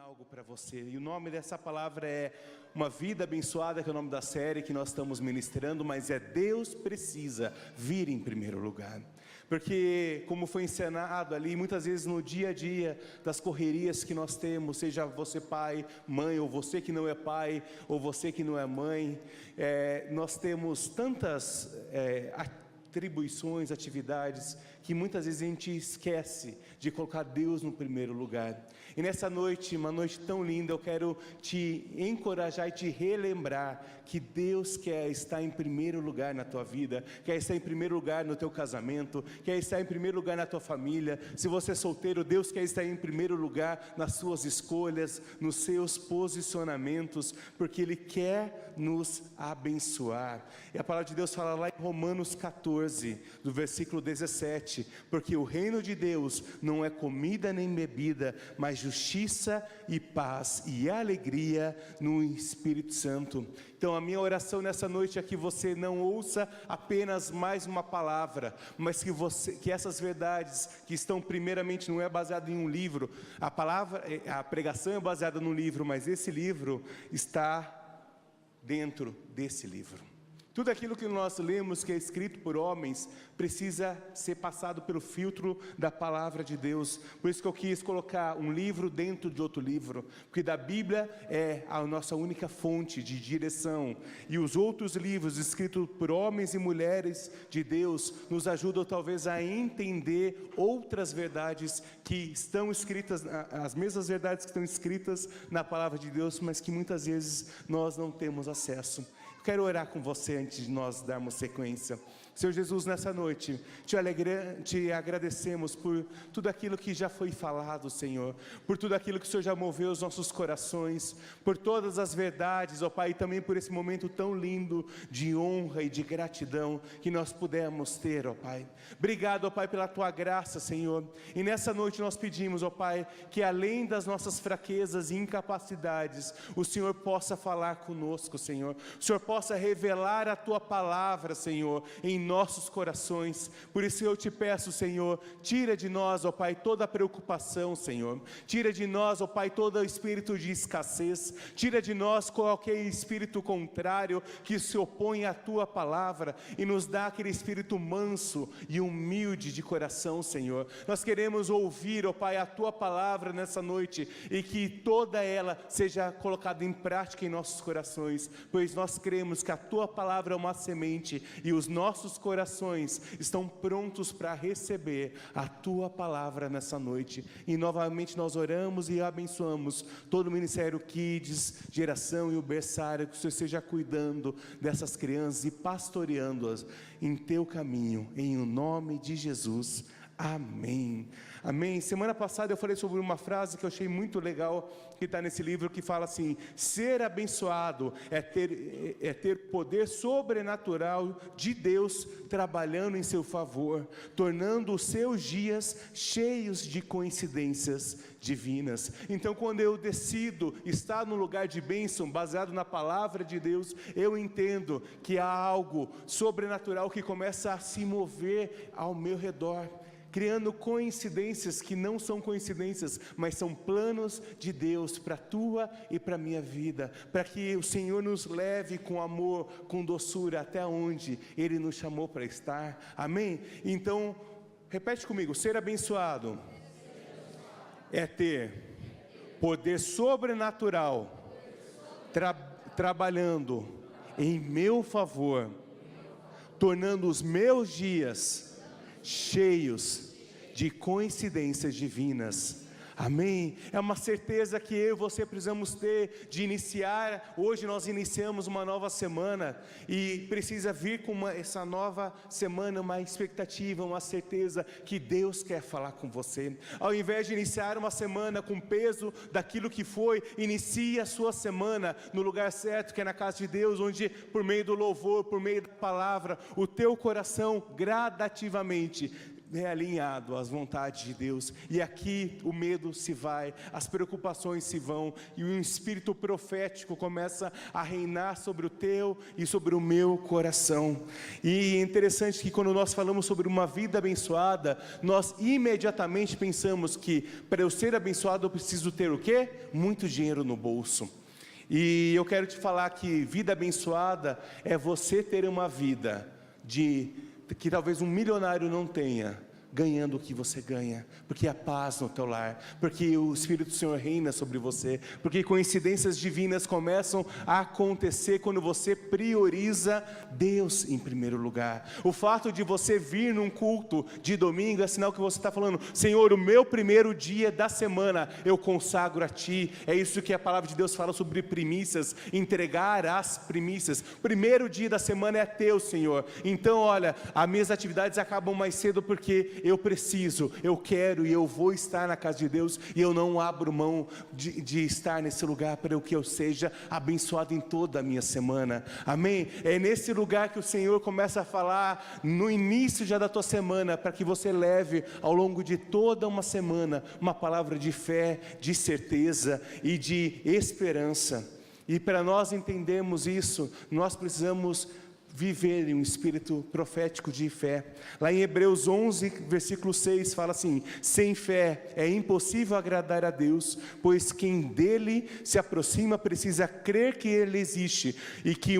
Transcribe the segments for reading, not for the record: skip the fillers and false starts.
algo para você, e o nome dessa palavra é Uma Vida Abençoada, que é o nome da série que nós estamos ministrando, mas é Deus precisa vir em primeiro lugar, porque como foi ensinado ali, muitas vezes no dia a dia, das correrias que nós temos, seja você pai, mãe, ou você que não é pai, ou você que não é mãe, nós temos tantas atribuições, atividades, que muitas vezes a gente esquece de colocar Deus no primeiro lugar. E nessa noite, uma noite tão linda, eu quero te encorajar e te relembrar que Deus quer estar em primeiro lugar na tua vida, quer estar em primeiro lugar no teu casamento, quer estar em primeiro lugar na tua família. Se você é solteiro, Deus quer estar em primeiro lugar nas suas escolhas, nos seus posicionamentos, porque Ele quer nos abençoar. E a palavra de Deus fala lá em Romanos 14, do versículo 17, porque o reino de Deus não é comida nem bebida, mas justiça e paz e alegria no Espírito Santo. Então a minha oração nessa noite é que você não ouça apenas mais uma palavra, mas que essas verdades que estão primeiramente, não é baseado em um livro, a pregação é baseada num livro, mas esse livro está dentro desse livro. Tudo aquilo que nós lemos que é escrito por homens precisa ser passado pelo filtro da palavra de Deus. Por isso que eu quis colocar um livro dentro de outro livro, porque da Bíblia é a nossa única fonte de direção, e os outros livros escritos por homens e mulheres de Deus nos ajudam talvez a entender outras verdades que estão escritas, as mesmas verdades que estão escritas na palavra de Deus, mas que muitas vezes nós não temos acesso. Quero orar com você antes de nós darmos sequência. Senhor Jesus, nessa noite, te agradecemos por tudo aquilo que já foi falado, Senhor, por tudo aquilo que o Senhor já moveu os nossos corações, por todas as verdades, ó Pai, e também por esse momento tão lindo de honra e de gratidão que nós pudemos ter, ó Pai. Obrigado, ó Pai, pela Tua graça, Senhor, e nessa noite nós pedimos, ó Pai, que além das nossas fraquezas e incapacidades, o Senhor possa falar conosco, Senhor, o Senhor possa revelar a Tua palavra, Senhor, em nossos corações. Por isso eu te peço, Senhor, tira de nós, ó Pai, toda a preocupação, Senhor, tira de nós, ó Pai, todo o espírito de escassez, tira de nós qualquer espírito contrário que se opõe à Tua palavra, e nos dá aquele espírito manso e humilde de coração, Senhor. Nós queremos ouvir, ó Pai, a Tua palavra nessa noite, e que toda ela seja colocada em prática em nossos corações, pois nós cremos que a Tua palavra é uma semente, e os nossos corações estão prontos para receber a Tua palavra nessa noite. E novamente nós oramos e abençoamos todo o Ministério Kids, Geração e o Berçário, que o Senhor esteja cuidando dessas crianças e pastoreando-as em Teu caminho, em o nome de Jesus. Amém. Amém. Semana passada eu falei sobre uma frase que eu achei muito legal, que está nesse livro, que fala assim: ser abençoado é ter poder sobrenatural de Deus trabalhando em seu favor, tornando os seus dias cheios de coincidências divinas. Então, quando eu decido estar no lugar de bênção, baseado na palavra de Deus, eu entendo que há algo sobrenatural que começa a se mover ao meu redor, criando coincidências que não são coincidências, mas são planos de Deus para a tua e para a minha vida, para que o Senhor nos leve com amor, com doçura, até onde Ele nos chamou para estar. Amém? Então, repete comigo: ser abençoado é ter poder sobrenatural trabalhando em meu favor, tornando os meus dias cheios de coincidências divinas. Amém? É uma certeza que eu e você precisamos ter de iniciar. Hoje nós iniciamos uma nova semana, e precisa vir com essa nova semana uma expectativa, uma certeza que Deus quer falar com você. Ao invés de iniciar uma semana com peso daquilo que foi, inicie a sua semana no lugar certo, que é na casa de Deus, onde por meio do louvor, por meio da palavra, o teu coração gradativamente alinhado às vontades de Deus, e aqui o medo se vai, as preocupações se vão, e um espírito profético começa a reinar sobre o teu e sobre o meu coração. E é interessante que quando nós falamos sobre uma vida abençoada, nós imediatamente pensamos que para eu ser abençoado eu preciso ter o quê? Muito dinheiro no bolso. E eu quero te falar que vida abençoada é você ter uma vida que talvez um milionário não tenha, ganhando o que você ganha, porque há paz no teu lar, porque o Espírito do Senhor reina sobre você, porque coincidências divinas começam a acontecer quando você prioriza Deus em primeiro lugar. O fato de você vir num culto de domingo é sinal que você está falando: Senhor, o meu primeiro dia da semana eu consagro a Ti. É isso que a palavra de Deus fala sobre primícias, entregar as primícias. Primeiro dia da semana é teu, Senhor. Então olha, as minhas atividades acabam mais cedo porque eu preciso, eu quero e eu vou estar na casa de Deus, e eu não abro mão de estar nesse lugar para que eu seja abençoado em toda a minha semana, amém? É nesse lugar que o Senhor começa a falar no início já da tua semana, para que você leve ao longo de toda uma semana uma palavra de fé, de certeza e de esperança. E para nós entendermos isso, nós precisamos viver em um espírito profético de fé. Lá em Hebreus 11, versículo 6, fala assim: sem fé é impossível agradar a Deus, pois quem dele se aproxima precisa crer que ele existe, e que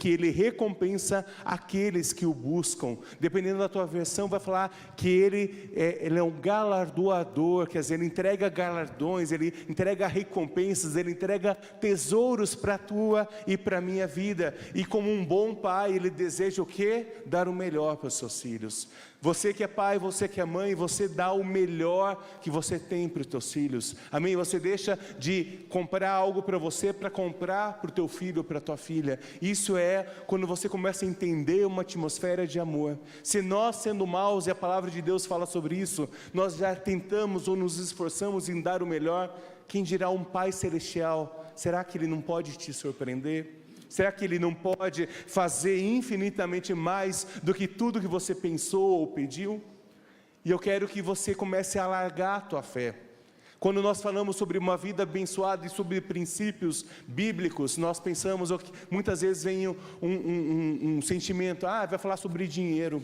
ele recompensa aqueles que o buscam. Dependendo da tua versão, vai falar que ele é um galardoador, quer dizer, ele entrega galardões, ele entrega recompensas, ele entrega tesouros para a tua e para a minha vida. E como um bom pai, ele deseja o quê? Dar o melhor para os seus filhos. Você que é pai, você que é mãe, você dá o melhor que você tem para os teus filhos, amém? Você deixa de comprar algo para você, para comprar para o teu filho ou para a tua filha. Isso é quando você começa a entender uma atmosfera de amor. Se nós, sendo maus, e a palavra de Deus fala sobre isso, nós já tentamos ou nos esforçamos em dar o melhor, quem dirá um Pai Celestial? Será que Ele não pode te surpreender? Será que Ele não pode fazer infinitamente mais do que tudo que você pensou ou pediu? E eu quero que você comece a alargar a tua fé. Quando nós falamos sobre uma vida abençoada e sobre princípios bíblicos, nós pensamos, muitas vezes vem um sentimento: vai falar sobre dinheiro.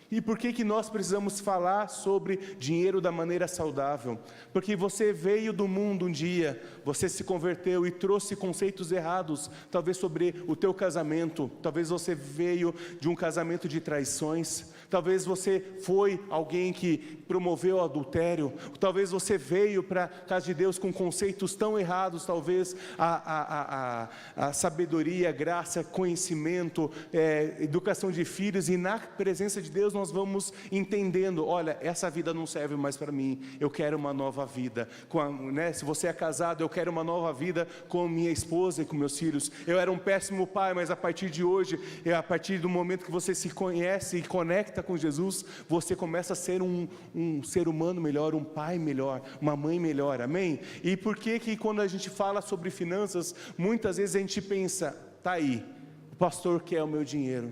E por que nós precisamos falar sobre dinheiro da maneira saudável? Porque você veio do mundo um dia, você se converteu e trouxe conceitos errados, talvez sobre o teu casamento, talvez você veio de um casamento de traições, talvez você foi alguém que promoveu o adultério, talvez você veio para a casa de Deus com conceitos tão errados, talvez a sabedoria, graça, conhecimento, educação de filhos, e na presença de Deus nós vamos entendendo: olha, essa vida não serve mais para mim, eu quero uma nova vida. Se você é casado, eu quero uma nova vida com minha esposa e com meus filhos. Eu era um péssimo pai, mas a partir de hoje, a partir do momento que você se conhece e conecta com Jesus, você começa a ser um ser humano melhor, um pai melhor, uma mãe melhor, amém? E por que quando a gente fala sobre finanças, muitas vezes a gente pensa: tá aí, o pastor quer o meu dinheiro.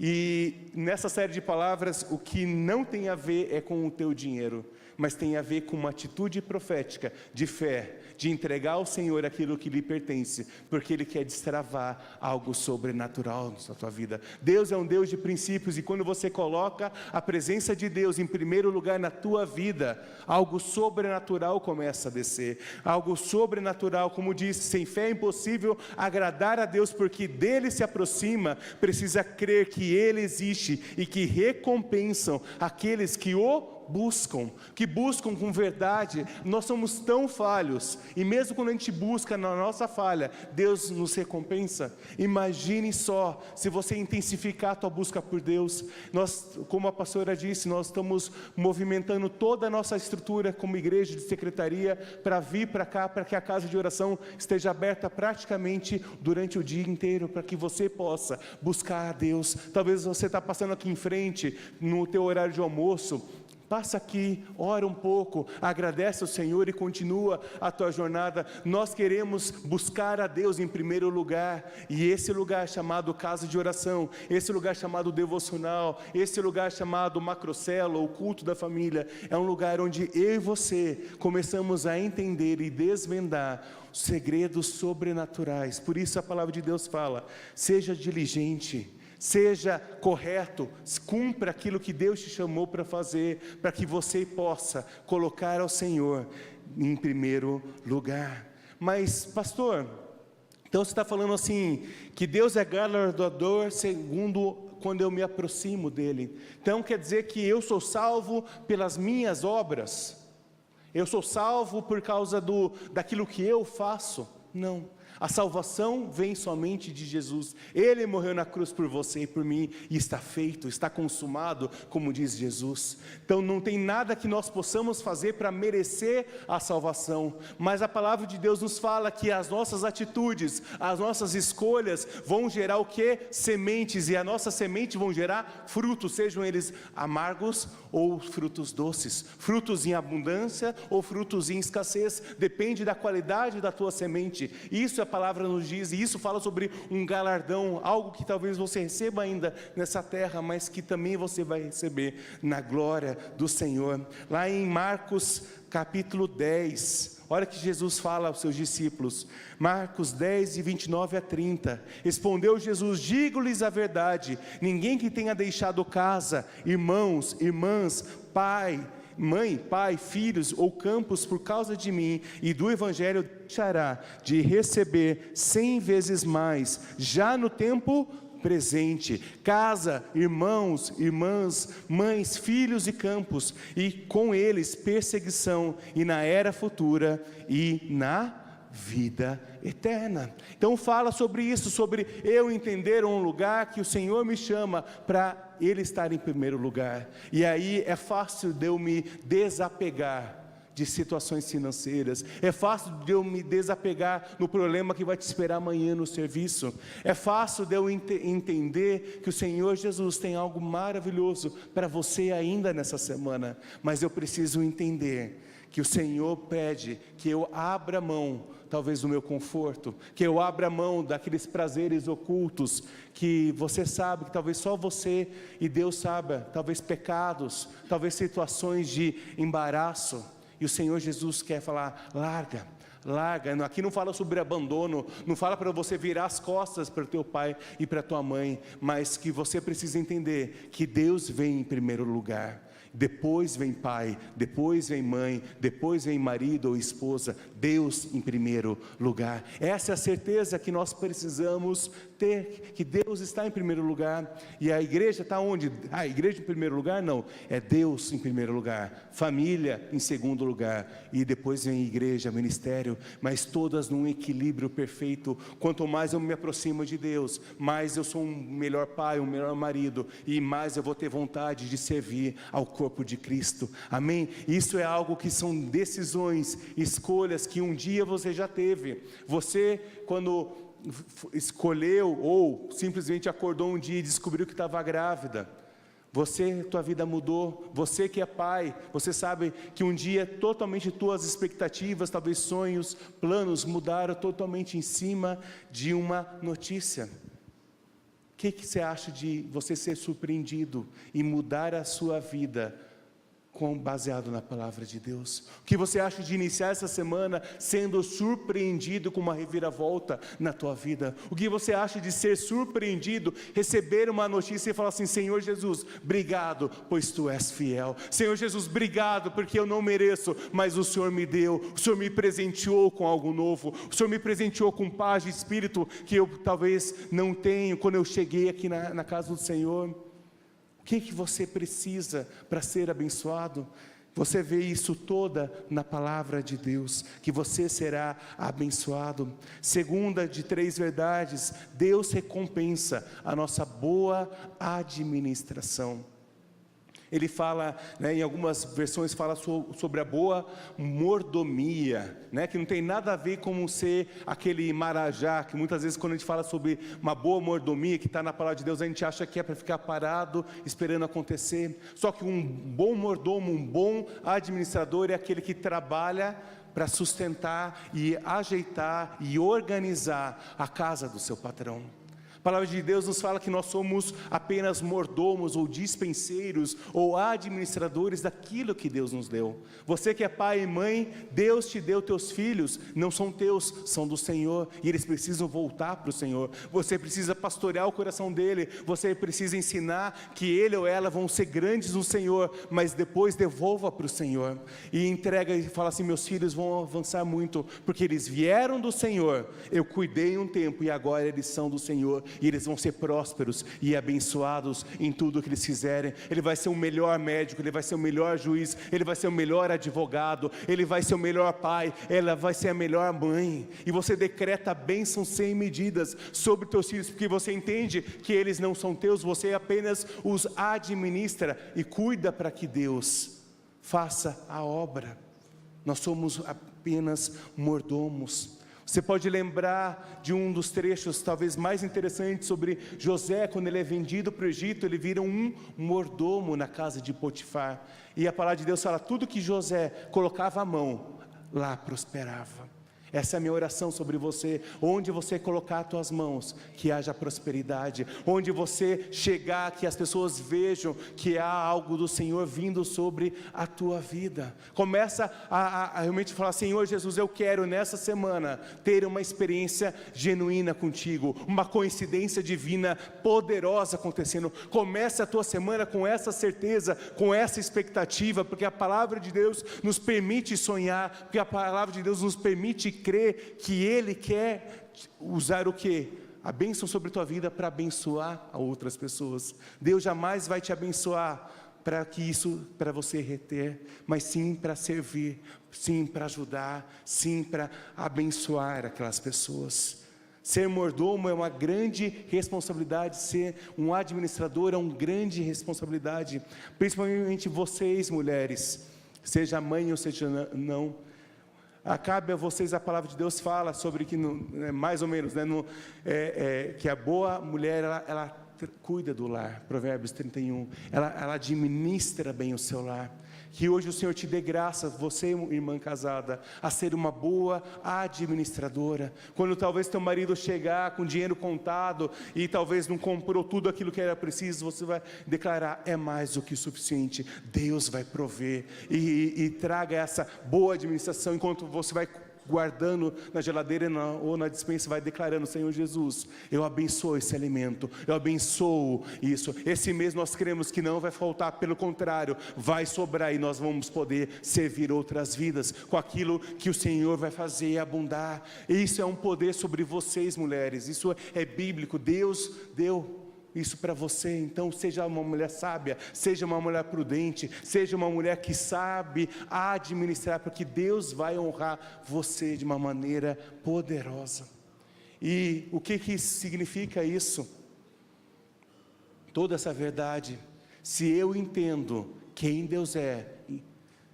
E nessa série de palavras, o que não tem a ver é com o teu dinheiro, mas tem a ver com uma atitude profética, de fé, de entregar ao Senhor aquilo que lhe pertence, porque Ele quer destravar algo sobrenatural na tua vida. Deus é um Deus de princípios, e quando você coloca a presença de Deus em primeiro lugar na tua vida, algo sobrenatural começa a descer, algo sobrenatural, como disse, sem fé é impossível agradar a Deus, porque dele se aproxima, precisa crer que Ele existe e que recompensam aqueles que o buscam com verdade. Nós somos tão falhos, e mesmo quando a gente busca na nossa falha, Deus nos recompensa. Imagine só, se você intensificar a tua busca por Deus. Nós, como a pastora disse, nós estamos movimentando toda a nossa estrutura como igreja de secretaria, para vir para cá, para que a casa de oração esteja aberta praticamente durante o dia inteiro, para que você possa buscar a Deus. Talvez você está passando aqui em frente, no teu horário de almoço, passa aqui, ora um pouco, agradece ao Senhor e continua a tua jornada. Nós queremos buscar a Deus em primeiro lugar, e esse lugar chamado casa de oração, esse lugar chamado devocional, esse lugar chamado macrocélula, o culto da família, é um lugar onde eu e você começamos a entender e desvendar segredos sobrenaturais. Por isso a palavra de Deus fala: seja diligente, seja correto, cumpra aquilo que Deus te chamou para fazer, para que você possa colocar ao Senhor em primeiro lugar. Mas pastor, então você está falando assim, que Deus é galardoador segundo quando eu me aproximo dEle. Então quer dizer que eu sou salvo pelas minhas obras? Eu sou salvo por causa daquilo que eu faço? Não. A salvação vem somente de Jesus. Ele morreu na cruz por você e por mim, e está feito, está consumado, como diz Jesus. Então não tem nada que nós possamos fazer para merecer a salvação, mas a palavra de Deus nos fala que as nossas atitudes, as nossas escolhas vão gerar o quê? Sementes, e a nossa semente vão gerar frutos, sejam eles amargos ou frutos doces, frutos em abundância ou frutos em escassez, depende da qualidade da tua semente. Isso a palavra nos diz, e isso fala sobre um galardão, algo que talvez você receba ainda nessa terra, mas que também você vai receber na glória do Senhor. Lá em Marcos capítulo 10, olha que Jesus fala aos seus discípulos, Marcos 10, de 29 a 30, respondeu Jesus: digo-lhes a verdade, ninguém que tenha deixado casa, irmãos, irmãs, mãe, pai, filhos ou campos por causa de mim e do Evangelho, deixará de receber 100 vezes mais, já no tempo presente, casa, irmãos, irmãs, mães, filhos e campos, e com eles perseguição, e na era futura e na vida eterna. Então fala sobre isso, sobre eu entender um lugar que o Senhor me chama para Ele estar em primeiro lugar, e aí é fácil de eu me desapegar de situações financeiras, é fácil de eu me desapegar no problema que vai te esperar amanhã no serviço, é fácil de eu entender que o Senhor Jesus tem algo maravilhoso para você ainda nessa semana, mas eu preciso entender que o Senhor pede que eu abra mão, talvez do meu conforto, que eu abra mão daqueles prazeres ocultos, que você sabe, que talvez só você e Deus saiba, talvez pecados, talvez situações de embaraço, e o Senhor Jesus quer falar: larga, aqui não fala sobre abandono, não fala para você virar as costas para o teu pai e para a tua mãe, mas que você precisa entender que Deus vem em primeiro lugar, depois vem pai, depois vem mãe, depois vem marido ou esposa, Deus em primeiro lugar. Essa é a certeza que nós precisamos ter, que Deus está em primeiro lugar. E a igreja está onde? A igreja em primeiro lugar? Não, é Deus em primeiro lugar, família em segundo lugar, e depois vem igreja, ministério, mas todas num equilíbrio perfeito. Quanto mais eu me aproximo de Deus, mais eu sou um melhor pai, um melhor marido, e mais eu vou ter vontade de servir ao corpo de Cristo, amém? Isso é algo que são decisões, escolhas que um dia você já teve. Você, quando escolheu ou simplesmente acordou um dia e descobriu que estava grávida, tua vida mudou. Você que é pai, você sabe que um dia totalmente tuas expectativas, talvez sonhos, planos mudaram totalmente em cima de uma notícia. O que você acha de você ser surpreendido e mudar a sua vida baseado na palavra de Deus? O que você acha de iniciar essa semana sendo surpreendido com uma reviravolta na tua vida? O que você acha de ser surpreendido, receber uma notícia e falar assim: Senhor Jesus, obrigado, pois Tu és fiel. Senhor Jesus, obrigado, porque eu não mereço, mas o Senhor me deu, o Senhor me presenteou com algo novo, o Senhor me presenteou com paz de espírito que eu talvez não tenho quando eu cheguei aqui na casa do Senhor. O que você precisa para ser abençoado? Você vê isso toda na palavra de Deus, que você será abençoado. Segunda de 3 verdades: Deus recompensa a nossa boa administração. Ele fala, em algumas versões fala sobre a boa mordomia, que não tem nada a ver com ser aquele marajá, que muitas vezes quando a gente fala sobre uma boa mordomia, que está na palavra de Deus, a gente acha que é para ficar parado, esperando acontecer. Só que um bom mordomo, um bom administrador é aquele que trabalha para sustentar e ajeitar e organizar a casa do seu patrão. A palavra de Deus nos fala que nós somos apenas mordomos ou dispenseiros ou administradores daquilo que Deus nos deu. Você que é pai e mãe, Deus te deu teus filhos, não são teus, são do Senhor, e eles precisam voltar para o Senhor. Você precisa pastorear o coração dele, você precisa ensinar que ele ou ela vão ser grandes no Senhor, mas depois devolva para o Senhor e entrega e fala assim: meus filhos vão avançar muito, porque eles vieram do Senhor, eu cuidei um tempo e agora eles são do Senhor. E eles vão ser prósperos e abençoados em tudo que eles fizerem. Ele vai ser o melhor médico, ele vai ser o melhor juiz, ele vai ser o melhor advogado, ele vai ser o melhor pai, ela vai ser a melhor mãe. E você decreta bênçãos sem medidas sobre teus filhos, porque você entende que eles não são teus, você apenas os administra e cuida para que Deus faça a obra. Nós somos apenas mordomos. Você pode lembrar de um dos trechos talvez mais interessantes sobre José, quando ele é vendido para o Egito, ele vira um mordomo na casa de Potifar, e a palavra de Deus fala, tudo que José colocava a mão, lá prosperava. Essa é a minha oração sobre você. Onde você colocar as tuas mãos, que haja prosperidade. Onde você chegar, que as pessoas vejam que há algo do Senhor vindo sobre a tua vida. Começa a realmente falar: Senhor Jesus, eu quero nessa semana ter uma experiência genuína contigo, uma coincidência divina poderosa acontecendo. Começa a tua semana com essa certeza, com essa expectativa, porque a palavra de Deus nos permite sonhar, porque a palavra de Deus nos permite crer que Ele quer usar o quê? A bênção sobre a tua vida para abençoar a outras pessoas. Deus jamais vai te abençoar para que isso, para você reter, mas sim para servir, sim para ajudar, sim para abençoar aquelas pessoas. Ser mordomo é uma grande responsabilidade, ser um administrador é uma grande responsabilidade, principalmente vocês mulheres, seja mãe ou seja não. Cabe a vocês, a palavra de Deus fala sobre que, mais ou menos, que a boa mulher, ela cuida do lar, Provérbios 31, ela administra bem o seu lar. Que hoje o Senhor te dê graça, você irmã casada, a ser uma boa administradora. Quando talvez teu marido chegar com dinheiro contado e talvez não comprou tudo aquilo que era preciso, você vai declarar: é mais do que suficiente, Deus vai prover. E traga essa boa administração, enquanto você vai guardando na geladeira ou na despensa, vai declarando: Senhor Jesus, eu abençoo esse alimento, eu abençoo isso, esse mês nós cremos que não vai faltar, pelo contrário, vai sobrar, e nós vamos poder servir outras vidas, com aquilo que o Senhor vai fazer e abundar. Isso é um poder sobre vocês mulheres, isso é bíblico, Deus deu isso para você. Então seja uma mulher sábia, seja uma mulher prudente, seja uma mulher que sabe administrar, porque Deus vai honrar você de uma maneira poderosa. E o que significa isso? Toda essa verdade, se eu entendo quem Deus é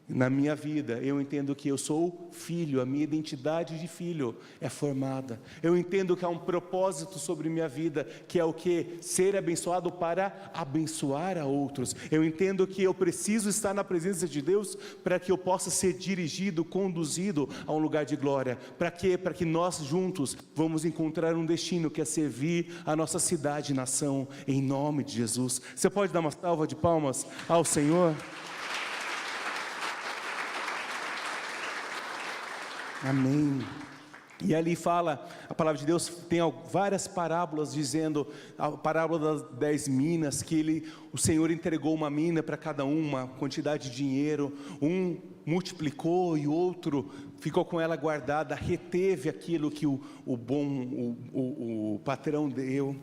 na minha vida, eu entendo que eu sou filho, a minha identidade de filho é formada. Eu entendo que há um propósito sobre minha vida, que é o que? Ser abençoado para abençoar a outros. Eu entendo que eu preciso estar na presença de Deus para que eu possa ser dirigido, conduzido a um lugar de glória. Para quê? Para que nós juntos vamos encontrar um destino, que é servir a nossa cidade e nação, em nome de Jesus. Você pode dar uma salva de palmas ao Senhor? Amém. E ali fala, a palavra de Deus tem várias parábolas dizendo, a parábola das 10 minas, que o Senhor entregou uma mina para cada uma quantidade de dinheiro, um multiplicou e o outro ficou com ela guardada, reteve aquilo que o patrão deu.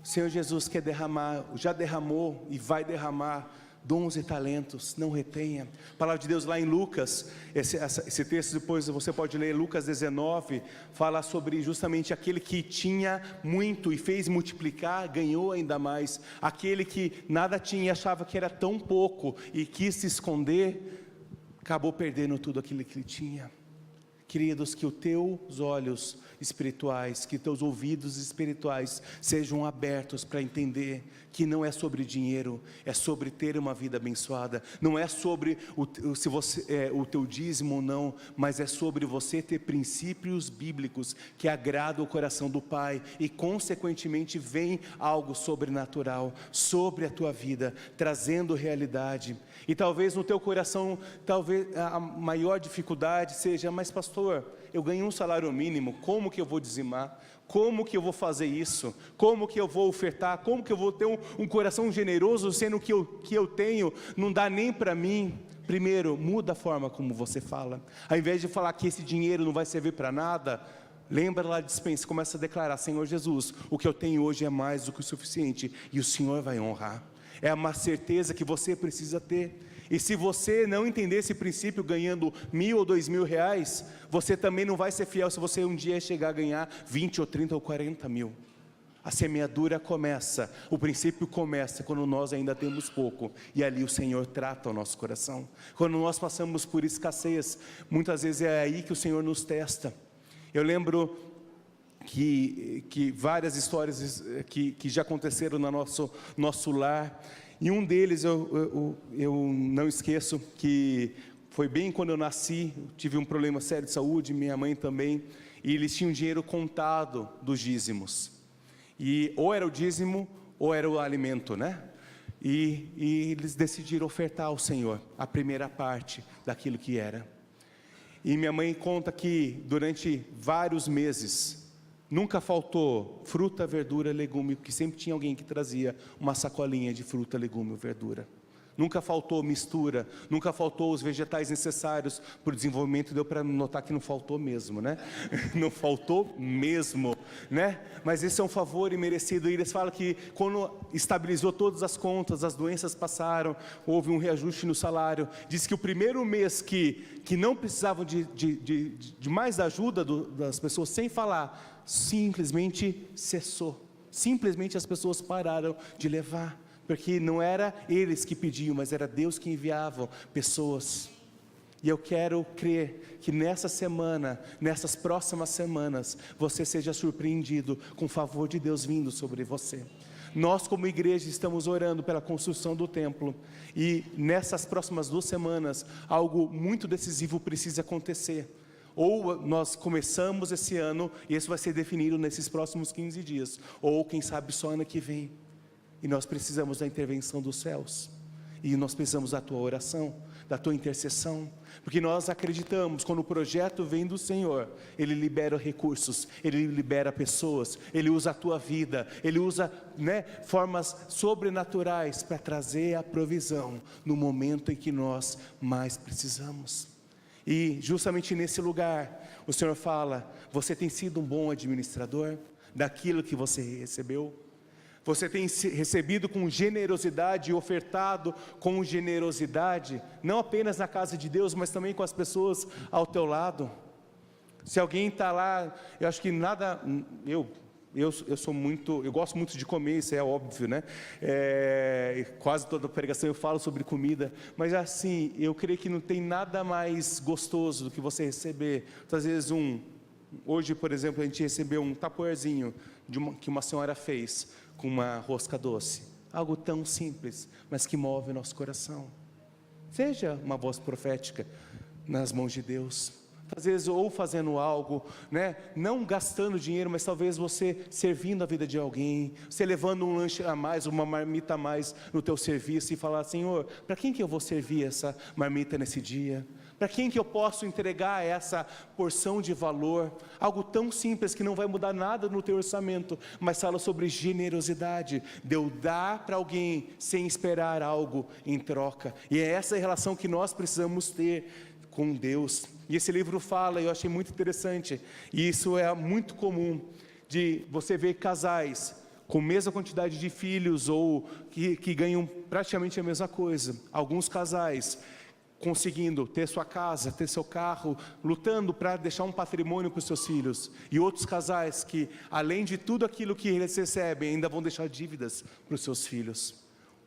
O Senhor Jesus quer derramar, já derramou e vai derramar dons e talentos, não retenha. A palavra de Deus lá em Lucas, esse texto depois você pode ler, Lucas 19, fala sobre justamente aquele que tinha muito e fez multiplicar, ganhou ainda mais. Aquele que nada tinha e achava que era tão pouco e quis se esconder, acabou perdendo tudo aquilo que ele tinha. Queridos, que os teus olhos espirituais, que teus ouvidos espirituais sejam abertos para entender que não é sobre dinheiro, é sobre ter uma vida abençoada. Não é sobre se você o teu dízimo ou não, mas é sobre você ter princípios bíblicos que agradam o coração do Pai e consequentemente vem algo sobrenatural sobre a tua vida, trazendo realidade. E talvez no teu coração, talvez a maior dificuldade seja: mas pastor, eu ganho um salário mínimo, como que eu vou dizimar? Como que eu vou fazer isso? Como que eu vou ofertar? Como que eu vou ter um coração generoso, sendo que eu tenho não dá nem para mim? Primeiro, muda a forma como você fala. Ao invés de falar que esse dinheiro não vai servir para nada, lembra lá de dispensa, começa a declarar: Senhor Jesus, o que eu tenho hoje é mais do que o suficiente, e o Senhor vai honrar. É uma certeza que você precisa ter. E se você não entender esse princípio ganhando 1.000 ou 2.000 reais, você também não vai ser fiel se você um dia chegar a ganhar 20 ou 30 ou 40 mil. A semeadura começa, o princípio começa quando nós ainda temos pouco, e ali o Senhor trata o nosso coração. Quando nós passamos por escassez, muitas vezes é aí que o Senhor nos testa. Eu lembro que várias histórias que já aconteceram no nosso lar, e um deles eu não esqueço, que foi bem quando eu nasci, eu tive um problema sério de saúde, minha mãe também, e eles tinham dinheiro contado dos dízimos, e ou era o dízimo ou era o alimento, né? E eles decidiram ofertar ao Senhor a primeira parte daquilo que era. E minha mãe conta que durante vários meses nunca faltou fruta, verdura, legume, porque sempre tinha alguém que trazia uma sacolinha de fruta, legume ou verdura. Nunca faltou mistura, nunca faltou os vegetais necessários para o desenvolvimento. Deu para notar que não faltou mesmo, né? Não faltou mesmo, né? Mas esse é um favor imerecido. E eles falam que quando estabilizou todas as contas, as doenças passaram, houve um reajuste no salário. Diz que o primeiro mês que não precisavam de mais ajuda das pessoas, sem falar, simplesmente cessou. Simplesmente as pessoas pararam de levar. Porque não era eles que pediam, mas era Deus que enviava pessoas. E eu quero crer que nessa semana, nessas próximas semanas, você seja surpreendido com o favor de Deus vindo sobre você. Nós como igreja estamos orando pela construção do templo, e nessas próximas 2 semanas, algo muito decisivo precisa acontecer. Ou nós começamos esse ano, e isso vai ser definido nesses próximos 15 dias, ou quem sabe só ano que vem. E nós precisamos da intervenção dos céus, e nós precisamos da tua oração, da tua intercessão, porque nós acreditamos, quando o projeto vem do Senhor, Ele libera recursos, Ele libera pessoas, Ele usa a tua vida, Ele usa, formas sobrenaturais para trazer a provisão, no momento em que nós mais precisamos. E justamente nesse lugar, o Senhor fala: você tem sido um bom administrador daquilo que você recebeu? Você tem recebido com generosidade e ofertado com generosidade, não apenas na casa de Deus, mas também com as pessoas ao teu lado? Se alguém está lá, eu acho que nada, eu gosto muito de comer, isso é óbvio, né? Quase toda pregação eu falo sobre comida, mas assim, eu creio que não tem nada mais gostoso do que você receber, às vezes hoje, por exemplo, a gente recebeu um tapoerzinho que uma senhora fez, com uma rosca doce, algo tão simples, mas que move o nosso coração. Seja uma voz profética nas mãos de Deus, às vezes, ou fazendo algo, não gastando dinheiro, mas talvez você servindo a vida de alguém, você levando um lanche a mais, uma marmita a mais no teu serviço, e falar: Senhor, para quem que eu vou servir essa marmita nesse dia? Para quem que eu posso entregar essa porção de valor? Algo tão simples que não vai mudar nada no teu orçamento, mas fala sobre generosidade, de eu dar para alguém sem esperar algo em troca. E é essa relação que nós precisamos ter com Deus. E esse livro fala, eu achei muito interessante, e isso é muito comum, de você ver casais com a mesma quantidade de filhos ou que ganham praticamente a mesma coisa. Alguns casais conseguindo ter sua casa, ter seu carro, lutando para deixar um patrimônio para os seus filhos. E outros casais que, além de tudo aquilo que eles recebem, ainda vão deixar dívidas para os seus filhos.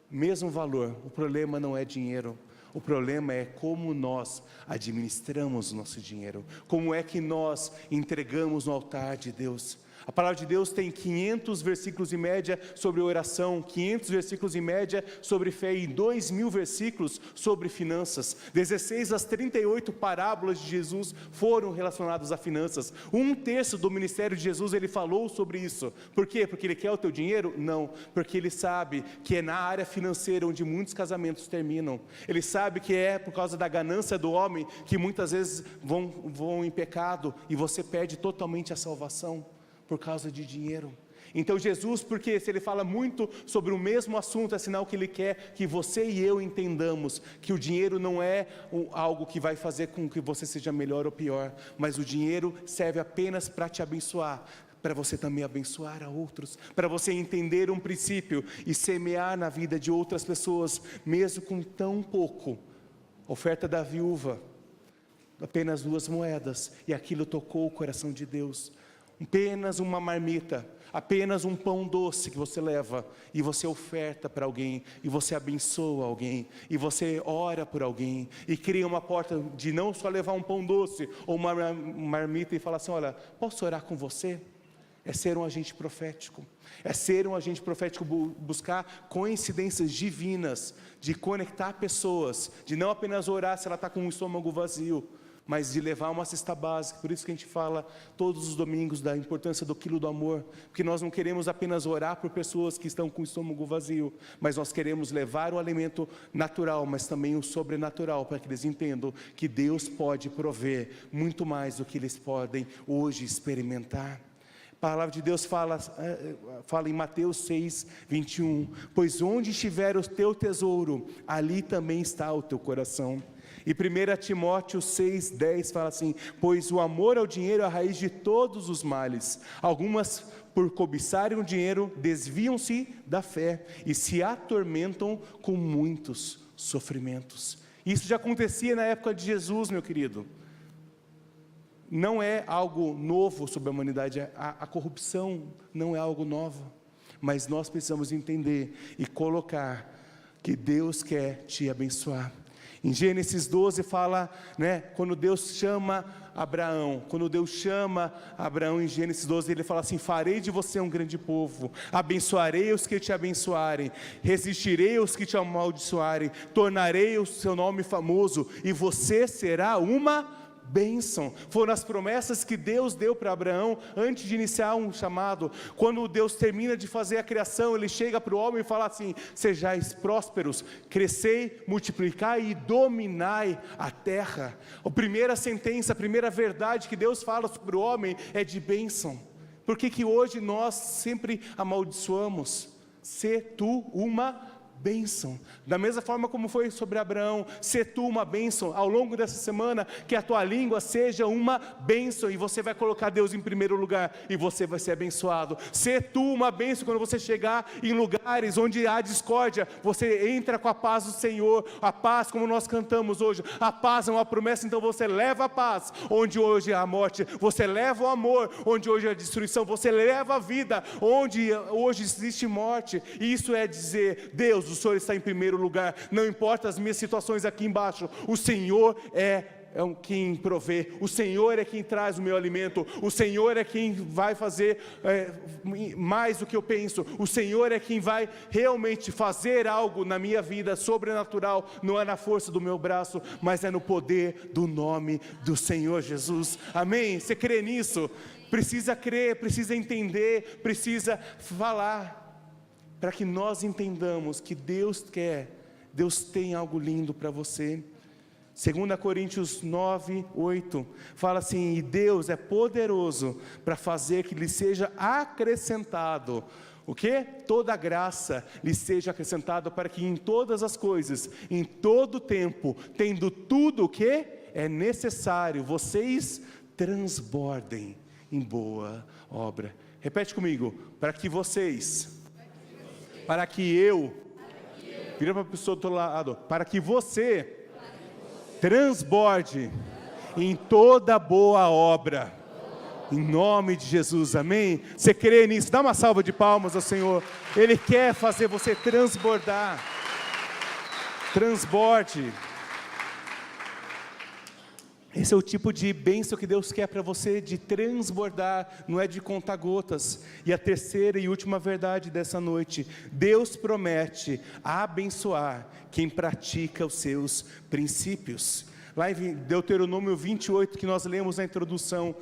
Mesmo valor, o problema não é dinheiro. O problema é como nós administramos o nosso dinheiro. Como é que nós entregamos no altar de Deus. A palavra de Deus tem 500 versículos em média sobre oração, 500 versículos em média sobre fé e 2.000 versículos sobre finanças. 16 das 38 parábolas de Jesus foram relacionadas a finanças. 1/3 do ministério de Jesus ele falou sobre isso. Por quê? Porque ele quer o teu dinheiro? Não, porque ele sabe que é na área financeira onde muitos casamentos terminam. Ele sabe que é por causa da ganância do homem que muitas vezes vão em pecado e você perde totalmente a salvação. Por causa de dinheiro. Então Jesus, porque se ele fala muito sobre o mesmo assunto, é sinal que ele quer que você e eu entendamos que o dinheiro não é algo que vai fazer com que você seja melhor ou pior, mas o dinheiro serve apenas para te abençoar, para você também abençoar a outros, para você entender um princípio e semear na vida de outras pessoas, mesmo com tão pouco. Oferta da viúva, apenas 2 moedas, e aquilo tocou o coração de Deus. Apenas uma marmita, apenas um pão doce que você leva e você oferta para alguém, e você abençoa alguém, e você ora por alguém, e cria uma porta de não só levar um pão doce ou uma marmita e falar assim: olha, posso orar com você? É ser um agente profético, é ser um agente profético, buscar coincidências divinas, de conectar pessoas, de não apenas orar se ela está com o estômago vazio, mas de levar uma cesta básica. Por isso que a gente fala todos os domingos da importância do quilo do amor, porque nós não queremos apenas orar por pessoas que estão com o estômago vazio, mas nós queremos levar o alimento natural, mas também o sobrenatural, para que eles entendam que Deus pode prover muito mais do que eles podem hoje experimentar. A palavra de Deus fala em Mateus 6, 21, pois onde estiver o teu tesouro, ali também está o teu coração. E 1 Timóteo 6, 10 fala assim: pois o amor ao dinheiro é a raiz de todos os males. Algumas, por cobiçarem o dinheiro, desviam-se da fé e se atormentam com muitos sofrimentos. Isso já acontecia na época de Jesus, meu querido. Não é algo novo sobre a humanidade, a corrupção não é algo novo, mas nós precisamos entender e colocar que Deus quer te abençoar. Em Gênesis 12 fala, quando Deus chama Abraão, em Gênesis 12 ele fala assim: farei de você um grande povo, abençoarei os que te abençoarem, resistirei aos que te amaldiçoarem, tornarei o seu nome famoso, e você será uma bênção. Foram as promessas que Deus deu para Abraão antes de iniciar um chamado. Quando Deus termina de fazer a criação, ele chega para o homem e fala assim: sejais prósperos, crescei, multiplicai e dominai a terra. A primeira sentença, a primeira verdade que Deus fala sobre o homem é de bênção. Por que hoje nós sempre amaldiçoamos? Se tu uma bênção, da mesma forma como foi sobre Abraão, ser tu uma bênção. Ao longo dessa semana, que a tua língua seja uma bênção, e você vai colocar Deus em primeiro lugar, e você vai ser abençoado. Ser tu uma bênção, quando você chegar em lugares onde há discórdia, você entra com a paz do Senhor. A paz, como nós cantamos hoje, a paz é uma promessa, então você leva a paz onde hoje há a morte, você leva o amor onde hoje há a destruição, você leva a vida onde hoje existe morte. E isso é dizer: Deus, o Senhor está em primeiro lugar, não importa as minhas situações aqui embaixo, o Senhor é quem provê, o Senhor é quem traz o meu alimento, o Senhor é quem vai fazer mais do que eu penso, o Senhor é quem vai realmente fazer algo na minha vida sobrenatural. Não é na força do meu braço, mas é no poder do nome do Senhor Jesus. Amém? Você crê nisso? Precisa crer, precisa entender, precisa falar, para que nós entendamos que Deus tem algo lindo para você. 2 Coríntios 9, 8, fala assim: e Deus é poderoso para fazer que lhe seja acrescentado, o quê? Toda a graça lhe seja acrescentada, para que em todas as coisas, em todo tempo, tendo tudo o que é necessário, vocês transbordem em boa obra. Repete comigo. Para que vocês. Para que eu. Vira para a pessoa do outro lado. Para que você transborde em toda boa obra. Em nome de Jesus, amém? Você crê nisso? Dá uma salva de palmas ao Senhor. Ele quer fazer você transbordar. Transborde. Esse é o tipo de bênção que Deus quer para você, de transbordar, não é de contar gotas. E a terceira e última verdade dessa noite: Deus promete abençoar quem pratica os seus princípios. Lá em Deuteronômio 28, que nós lemos na introdução,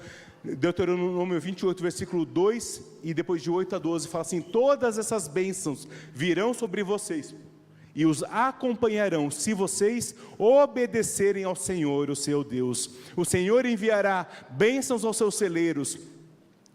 Deuteronômio 28, versículo 2, e depois de 8 a 12, fala assim: todas essas bênçãos virão sobre vocês, e os acompanharão, se vocês obedecerem ao Senhor, o seu Deus. O Senhor enviará bênçãos aos seus celeiros,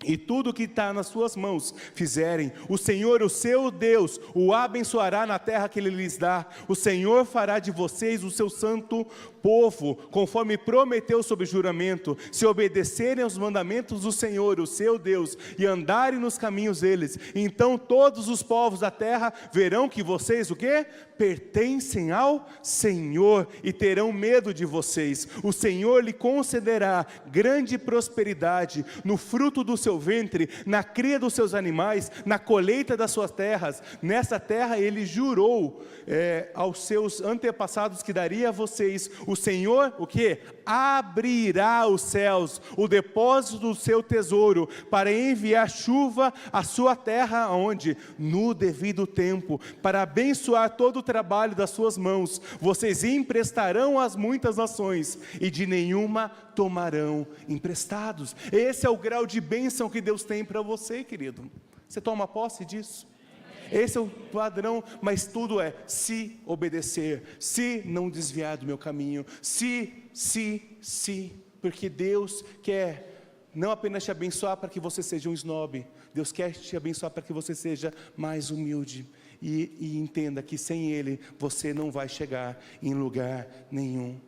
e tudo que está nas suas mãos fizerem, o Senhor, o seu Deus, o abençoará na terra que Ele lhes dá. O Senhor fará de vocês o seu santo povo, conforme prometeu sob juramento, se obedecerem aos mandamentos do Senhor, o seu Deus, e andarem nos caminhos deles. Então todos os povos da terra verão que vocês, o quê? Pertencem ao Senhor, e terão medo de vocês. O Senhor lhe concederá grande prosperidade no fruto do seu ventre, na cria dos seus animais, na colheita das suas terras. Nessa terra Ele jurou aos seus antepassados que daria a vocês. O Senhor, o que? Abrirá os céus, o depósito do seu tesouro, para enviar chuva à sua terra, onde? No devido tempo, para abençoar todo o trabalho das suas mãos. Vocês emprestarão às muitas nações, e de nenhuma tomarão emprestados. Esse é o grau de bênção que Deus tem para você, querido. Você toma posse disso? Esse é o padrão, mas tudo é se obedecer, se não desviar do meu caminho, porque Deus quer não apenas te abençoar para que você seja um snob, Deus quer te abençoar para que você seja mais humilde, e entenda que sem Ele você não vai chegar em lugar nenhum.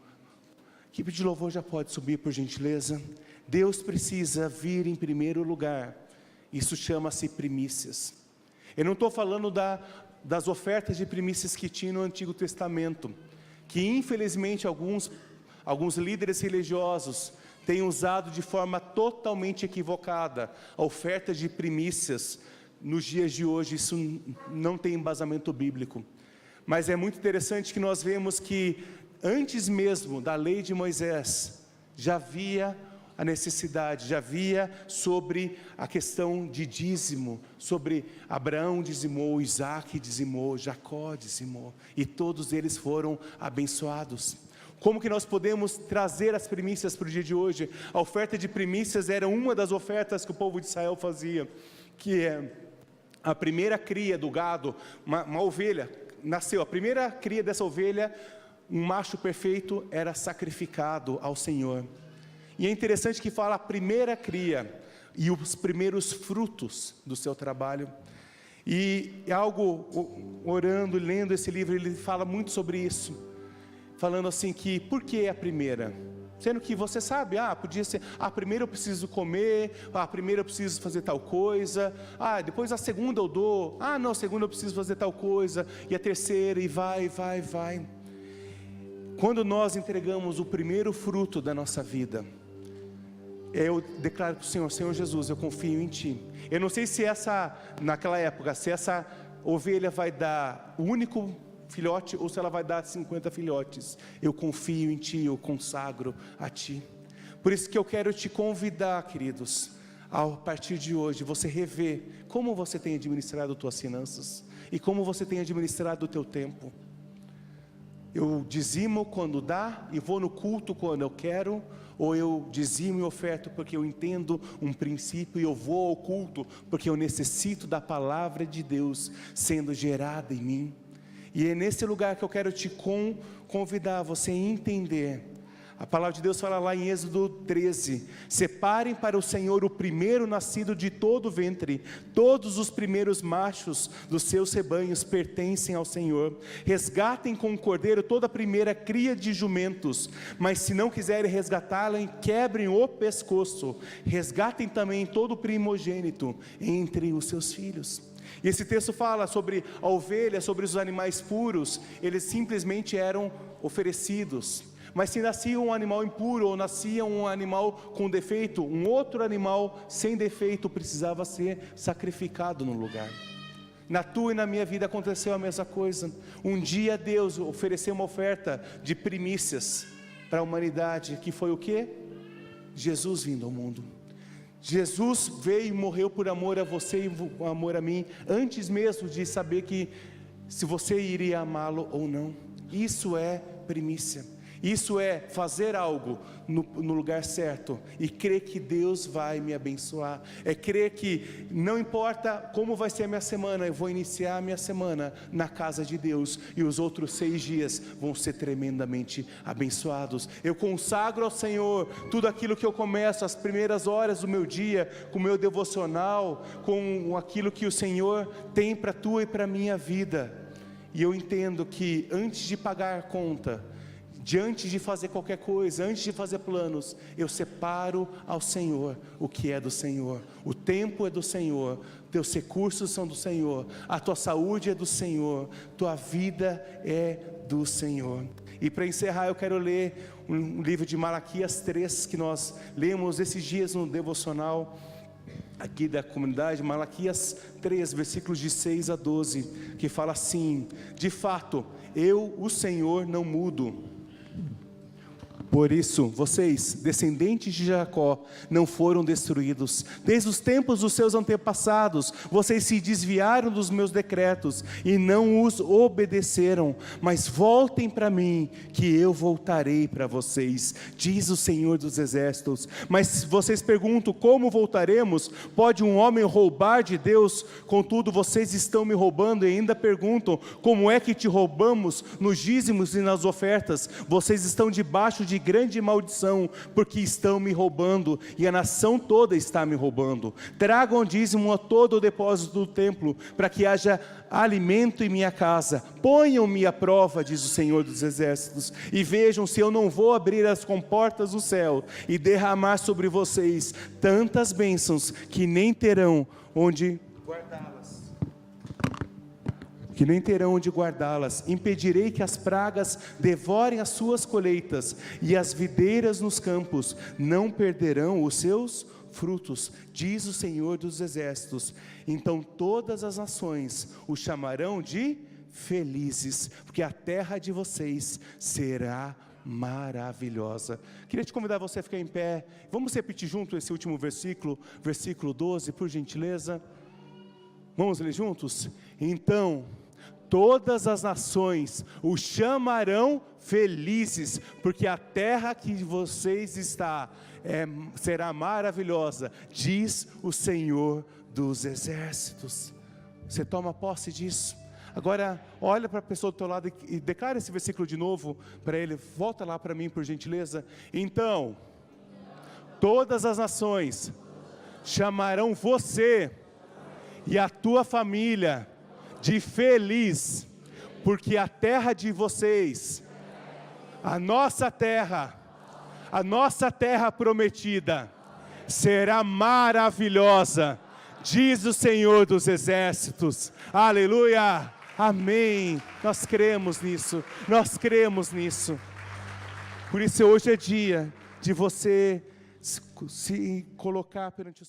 A equipe de louvor já pode subir, por gentileza. Deus precisa vir em primeiro lugar, isso chama-se primícias. Eu não estou falando das ofertas de primícias que tinha no Antigo Testamento, que infelizmente alguns líderes religiosos têm usado de forma totalmente equivocada a oferta de primícias. Nos dias de hoje isso não tem embasamento bíblico, mas é muito interessante que nós vemos que antes mesmo da lei de Moisés já havia a necessidade, já havia sobre a questão de dízimo, sobre Abraão dizimou, Isaac dizimou, Jacó dizimou, e todos eles foram abençoados. Como que nós podemos trazer as primícias para o dia de hoje? A oferta de primícias era uma das ofertas que o povo de Israel fazia, que é a primeira cria do gado, uma ovelha, nasceu, a primeira cria dessa ovelha, um macho perfeito, era sacrificado ao Senhor. E é interessante que fala a primeira cria e os primeiros frutos do seu trabalho. E algo, orando, lendo esse livro, ele fala muito sobre isso, falando assim que, por que a primeira? Sendo que você sabe, podia ser, primeiro eu preciso comer, primeiro eu preciso fazer tal coisa, depois a segunda eu dou, não, a segunda eu preciso fazer tal coisa, e a terceira, e vai. Quando nós entregamos o primeiro fruto da nossa vida, eu declaro para o Senhor: Senhor Jesus, eu confio em Ti. Eu não sei se naquela época, se essa ovelha vai dar o único filhote ou se ela vai dar 50 filhotes. Eu confio em Ti, eu consagro a Ti. Por isso que eu quero te convidar, queridos, a partir de hoje, você rever como você tem administrado tuas finanças e como você tem administrado o teu tempo. Eu dizimo quando dá e vou no culto quando eu quero, ou eu dizimo e oferto porque eu entendo um princípio e eu vou ao culto porque eu necessito da palavra de Deus sendo gerada em mim. E é nesse lugar que eu quero te convidar a você entender A palavra de Deus fala lá em Êxodo 13, separem para o Senhor o primeiro nascido de todo o ventre, todos os primeiros machos dos seus rebanhos pertencem ao Senhor, resgatem com o cordeiro toda a primeira cria de jumentos, mas se não quiserem resgatá-la, quebrem o pescoço, resgatem também todo o primogênito entre os seus filhos. E esse texto fala sobre a ovelha, sobre os animais puros, eles simplesmente eram oferecidos. Mas se nascia um animal impuro, ou nascia um animal com defeito, um outro animal sem defeito precisava ser sacrificado no lugar. Na tua e na minha vida aconteceu a mesma coisa. Um dia Deus ofereceu uma oferta de primícias para a humanidade, que foi o quê? Jesus vindo ao mundo. Jesus veio e morreu por amor a você e por amor a mim, antes mesmo de saber que se você iria amá-lo ou não. Isso é primícia. Isso é fazer algo no lugar certo e crer que Deus vai me abençoar. É crer que não importa como vai ser a minha semana, eu vou iniciar a minha semana na casa de Deus e os outros 6 dias vão ser tremendamente abençoados. Eu consagro ao Senhor tudo aquilo que eu começo, as primeiras horas do meu dia, com o meu devocional, com aquilo que o Senhor tem para a tua e para a minha vida. E eu entendo que antes de pagar a conta, diante de fazer qualquer coisa, antes de fazer planos, eu separo ao Senhor o que é do Senhor. O tempo é do Senhor, teus recursos são do Senhor, a tua saúde é do Senhor, tua vida é do Senhor. E para encerrar eu quero ler um livro de Malaquias 3, que nós lemos esses dias no devocional aqui da comunidade, Malaquias 3, versículos de 6 a 12, que fala assim: de fato, eu, o Senhor, não mudo. Por isso, vocês, descendentes de Jacó, não foram destruídos. Desde os tempos dos seus antepassados, vocês se desviaram dos meus decretos e não os obedeceram. Mas voltem para mim, que eu voltarei para vocês, diz o Senhor dos Exércitos. Mas vocês perguntam, como voltaremos? Pode um homem roubar de Deus? Contudo, vocês estão me roubando e ainda perguntam, como é que te roubamos nos dízimos e nas ofertas? Vocês estão debaixo de grande maldição, porque estão me roubando, e a nação toda está me roubando. Tragam dízimo a todo o depósito do templo, para que haja alimento em minha casa. Ponham-me à prova, diz o Senhor dos Exércitos, e vejam se eu não vou abrir as comportas do céu, e derramar sobre vocês tantas bênçãos, que nem terão onde guardá-las. Impedirei que as pragas devorem as suas colheitas, e as videiras nos campos não perderão os seus frutos, diz o Senhor dos Exércitos. Então todas as nações o chamarão de felizes, porque a terra de vocês será maravilhosa. Queria te convidar você a ficar em pé. Vamos repetir junto esse último versículo, versículo 12, por gentileza. Vamos ler juntos? Então todas as nações o chamarão felizes, porque a terra que vocês está será maravilhosa, diz o Senhor dos Exércitos. Você toma posse disso? Agora olha para a pessoa do teu lado e declara esse versículo de novo para ele. Volta lá para mim, por gentileza. Então todas as nações chamarão você e a tua família de feliz, porque a terra de vocês, a nossa terra prometida, será maravilhosa, diz o Senhor dos Exércitos. Aleluia, amém. Nós cremos nisso, nós cremos nisso. Por isso hoje é dia de você se colocar perante o Senhor.